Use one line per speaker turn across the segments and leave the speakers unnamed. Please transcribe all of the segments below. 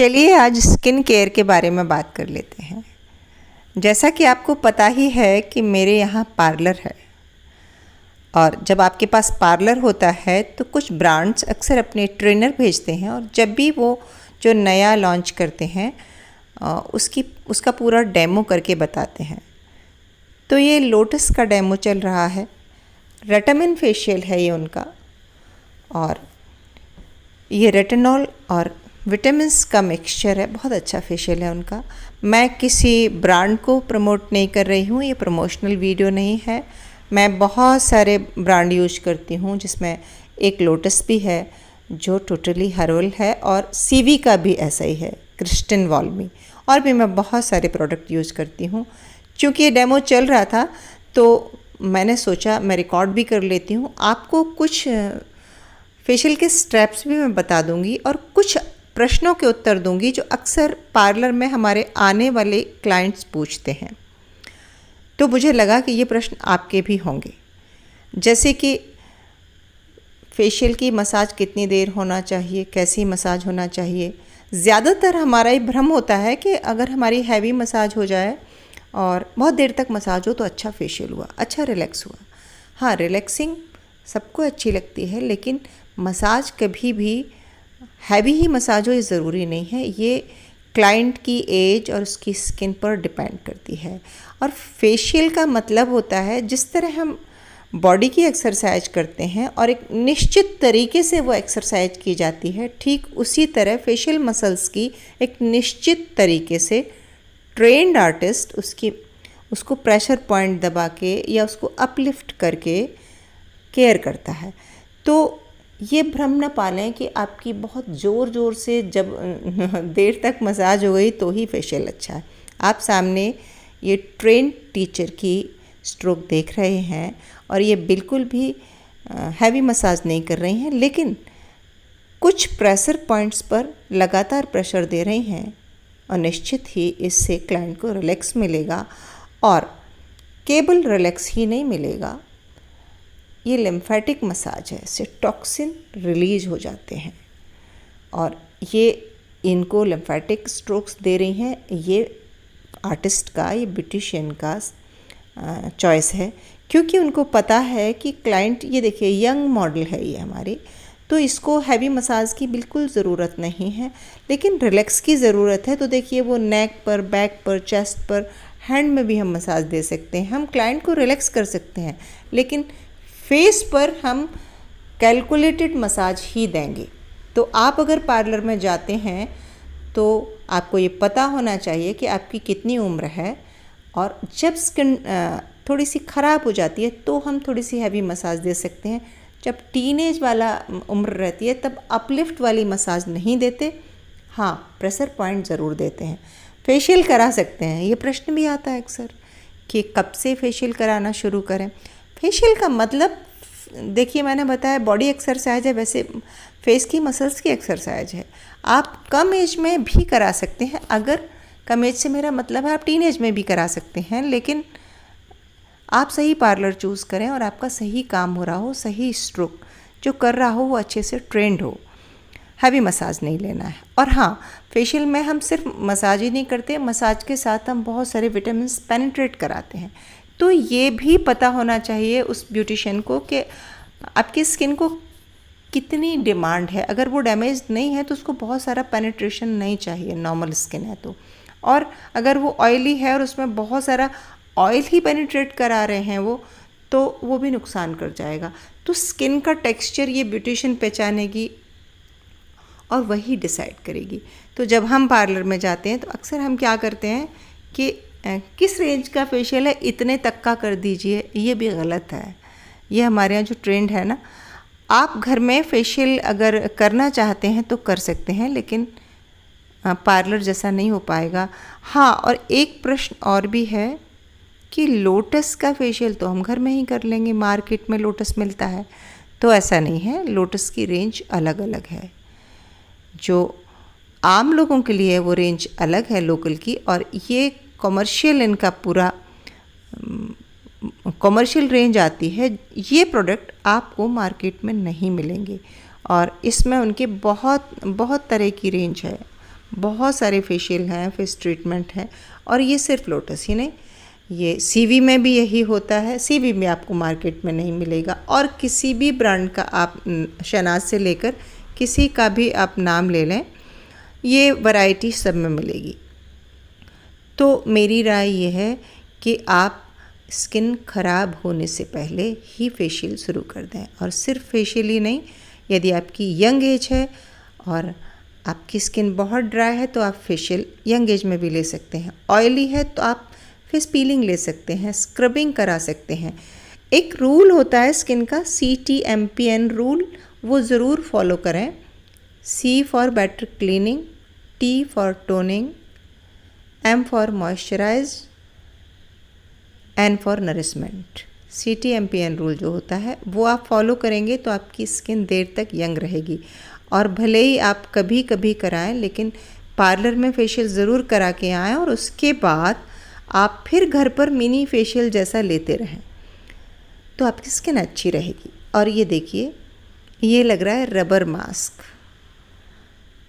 चलिए आज skin care के बारे में बात कर लेते हैं। जैसा कि आपको पता ही है कि मेरे यहाँ पार्लर है और जब आपके पास पार्लर होता है तो कुछ ब्रांड्स अक्सर अपने ट्रेनर भेजते हैं और जब भी वो जो नया लॉन्च करते हैं उसका पूरा डेमो करके बताते हैं। तो ये लोटस का डेमो चल रहा है, रेटामिन फेशियल है ये उनका, और ये रेटिनॉल और विटामिन्स का मिक्सचर है। बहुत अच्छा फेशियल है उनका। मैं किसी ब्रांड को प्रमोट नहीं कर रही हूँ, ये प्रमोशनल वीडियो नहीं है। मैं बहुत सारे ब्रांड यूज करती हूँ जिसमें एक लोटस भी है जो टोटली हर्बल है और सीवी का भी ऐसा ही है, क्रिस्टन वॉल्मी, और भी मैं बहुत सारे प्रोडक्ट यूज़ करती हूँ। क्योंकि ये डेमो चल रहा था तो मैंने सोचा मैं रिकॉर्ड भी कर लेती हूँ। आपको कुछ फेशियल के स्टेप्स भी मैं बता दूँगी और कुछ प्रश्नों के उत्तर दूंगी जो अक्सर पार्लर में हमारे आने वाले क्लाइंट्स पूछते हैं। तो मुझे लगा कि ये प्रश्न आपके भी होंगे, जैसे कि फेशियल की मसाज कितनी देर होना चाहिए, कैसी मसाज होना चाहिए। ज़्यादातर हमारा ये भ्रम होता है कि अगर हमारी हैवी मसाज हो जाए और बहुत देर तक मसाज हो तो अच्छा फेशियल हुआ, अच्छा रिलैक्स हुआ। हाँ, रिलैक्सिंग सबको अच्छी लगती है, लेकिन मसाज कभी भी हैवी ही मसाज हो ये ज़रूरी नहीं है। ये क्लाइंट की एज और उसकी स्किन पर डिपेंड करती है। और फेशियल का मतलब होता है जिस तरह हम बॉडी की एक्सरसाइज करते हैं और एक निश्चित तरीके से वो एक्सरसाइज की जाती है, ठीक उसी तरह फेशियल मसल्स की एक निश्चित तरीके से ट्रेंड आर्टिस्ट उसको प्रेशर पॉइंट दबा के या उसको अपलिफ्ट करके केयर करता है। तो ये भ्रम न पालें कि आपकी बहुत ज़ोर से जब देर तक मसाज हो गई तो ही फेशियल अच्छा है। आप सामने ये ट्रेंड टीचर की स्ट्रोक देख रहे हैं और ये बिल्कुल भी हैवी मसाज नहीं कर रही हैं, लेकिन कुछ प्रेशर पॉइंट्स पर लगातार प्रेशर दे रही हैं और निश्चित ही इससे क्लाइंट को रिलैक्स मिलेगा। और केवल रिलैक्स ही नहीं मिलेगा, ये लिम्फेटिक मसाज है, इससे टॉक्सिन रिलीज हो जाते हैं और ये इनको लिम्फेटिक स्ट्रोक्स दे रही हैं। ये आर्टिस्ट का, ये ब्यूटिशियन का चॉइस है, क्योंकि उनको पता है कि क्लाइंट, ये देखिए यंग मॉडल है ये हमारी, तो इसको हैवी मसाज की बिल्कुल ज़रूरत नहीं है, लेकिन रिलैक्स की ज़रूरत है। तो देखिए वो नेक पर, बैक पर, चेस्ट पर, हैंड में भी हम मसाज दे सकते हैं। हम क्लाइंट को रिलैक्स कर सकते हैं, लेकिन फेस पर हम कैलकुलेटेड मसाज ही देंगे। तो आप अगर पार्लर में जाते हैं तो आपको ये पता होना चाहिए कि आपकी कितनी उम्र है, और जब स्किन थोड़ी सी ख़राब हो जाती है तो हम थोड़ी सी हैवी मसाज दे सकते हैं। जब टीनेज वाला उम्र रहती है तब अपलिफ्ट वाली मसाज नहीं देते। हाँ, प्रेशर पॉइंट ज़रूर देते हैं। फेशियल करा सकते हैं, ये प्रश्न भी आता है अक्सर कि कब से फेशियल कराना शुरू करें। फेशियल का मतलब देखिए, मैंने बताया बॉडी एक्सरसाइज है, वैसे फेस की मसल्स की एक्सरसाइज है। आप कम एज में भी करा सकते हैं। अगर कम एज से मेरा मतलब है आप टीन एज में भी करा सकते हैं, लेकिन आप सही पार्लर चूज़ करें और आपका सही काम हो रहा हो, सही स्ट्रोक जो कर रहा हो वो अच्छे से ट्रेंड हो। हैवी मसाज नहीं लेना है। और हाँ, फेशियल में हम सिर्फ मसाज ही नहीं करते, मसाज के साथ हम बहुत सारे विटामिन पेनिट्रेट कराते हैं। तो ये भी पता होना चाहिए उस ब्यूटिशियन को कि आपकी स्किन को कितनी डिमांड है। अगर वो डैमेज नहीं है तो उसको बहुत सारा पेनिट्रेशन नहीं चाहिए, नॉर्मल स्किन है तो। और अगर वो ऑयली है और उसमें बहुत सारा ऑयल ही पेनिट्रेट करा रहे हैं तो वो भी नुकसान कर जाएगा। तो स्किन का टेक्सचर ये ब्यूटिशियन पहचानेगी और वही डिसाइड करेगी। तो जब हम पार्लर में जाते हैं तो अक्सर हम क्या करते हैं कि किस रेंज का फेशियल है, इतने तक का कर दीजिए, ये भी गलत है। ये हमारे यहाँ जो ट्रेंड है ना, आप घर में फेशियल अगर करना चाहते हैं तो कर सकते हैं, लेकिन पार्लर जैसा नहीं हो पाएगा। हाँ, और एक प्रश्न और भी है कि लोटस का फेशियल तो हम घर में ही कर लेंगे, मार्केट में लोटस मिलता है। तो ऐसा नहीं है, लोटस की रेंज अलग अलग है। जो आम लोगों के लिए वो रेंज अलग है लोकल की, और ये कॉमर्शियल, इनका पूरा कॉमर्शियल रेंज आती है। ये प्रोडक्ट आपको मार्केट में नहीं मिलेंगे और इसमें उनके बहुत बहुत तरह की रेंज है, बहुत सारे फेशियल हैं, फेस ट्रीटमेंट हैं, और ये सिर्फ लोटस ही नहीं, ये सीवी में भी यही होता है। सीवी में आपको मार्केट में नहीं मिलेगा, और किसी भी ब्रांड का आप शहनाज से लेकर किसी का भी आप नाम ले लें, ये वैरायटी सब में मिलेगी। तो मेरी राय ये है कि आप स्किन ख़राब होने से पहले ही फेशियल शुरू कर दें, और सिर्फ फेशियल ही नहीं, यदि आपकी यंग एज है और आपकी स्किन बहुत ड्राई है तो आप फेशियल यंग एज में भी ले सकते हैं। ऑयली है तो आप फेस पीलिंग ले सकते हैं, स्क्रबिंग करा सकते हैं। एक रूल होता है स्किन का, CTMPN रूल, वो ज़रूर फॉलो करें। C for better cleaning, T for toning, M for moisturize, N for nourishment. CTMPN rule जो होता है वो आप फॉलो करेंगे तो आपकी स्किन देर तक यंग रहेगी। और भले ही आप कभी कभी कराएं, लेकिन पार्लर में फेशियल ज़रूर करा के आएँ, और उसके बाद आप फिर घर पर मिनी फेशियल जैसा लेते रहें तो आपकी स्किन अच्छी रहेगी। और ये देखिए, ये लग रहा है रबर मास्क,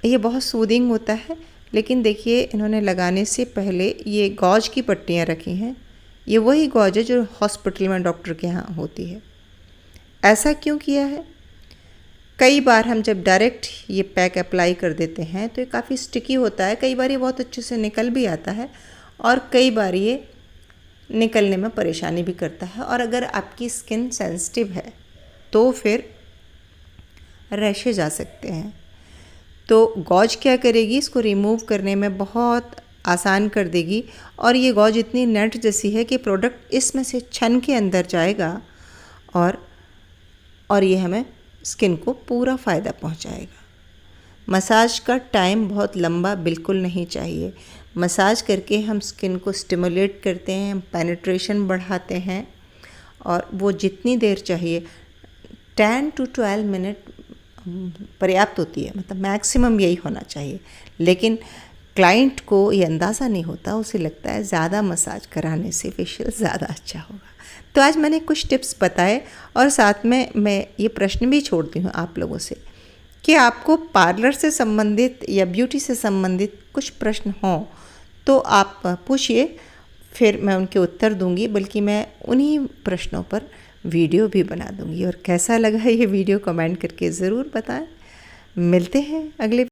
ये बहुत सूदिंग होता है, लेकिन देखिए इन्होंने लगाने से पहले ये गॉज की पट्टियाँ रखी हैं। ये वही गॉज है जो हॉस्पिटल में डॉक्टर के यहाँ होती है। ऐसा क्यों किया है? कई बार हम जब डायरेक्ट ये पैक अप्लाई कर देते हैं तो ये काफ़ी स्टिकी होता है, कई बार ये बहुत अच्छे से निकल भी आता है, और कई बार ये निकलने में परेशानी भी करता है। और अगर आपकी स्किन सेंसिटिव है तो फिर रैशेज आ सकते हैं। तो गॉज क्या करेगी, इसको रिमूव करने में बहुत आसान कर देगी, और ये गॉज इतनी नेट जैसी है कि प्रोडक्ट इसमें से छन के अंदर जाएगा, और ये हमें स्किन को पूरा फ़ायदा पहुंचाएगा। मसाज का टाइम बहुत लंबा बिल्कुल नहीं चाहिए। मसाज करके हम स्किन को स्टिमुलेट करते हैं, पेनिट्रेशन बढ़ाते हैं, और वो जितनी देर चाहिए 10 to 12 मिनट पर्याप्त होती है, मतलब मैक्सिमम यही होना चाहिए। लेकिन क्लाइंट को ये अंदाज़ा नहीं होता, उसे लगता है ज़्यादा मसाज कराने से फेशियल ज़्यादा अच्छा होगा। तो आज मैंने कुछ टिप्स बताए, और साथ में मैं ये प्रश्न भी छोड़ती हूँ आप लोगों से कि आपको पार्लर से संबंधित या ब्यूटी से संबंधित कुछ प्रश्न हों तो आप पूछिए, फिर मैं उनके उत्तर दूंगी, बल्कि मैं उन्हीं प्रश्नों पर वीडियो भी बना दूंगी। और कैसा लगा ये वीडियो कमेंट करके ज़रूर बताएं। मिलते हैं अगले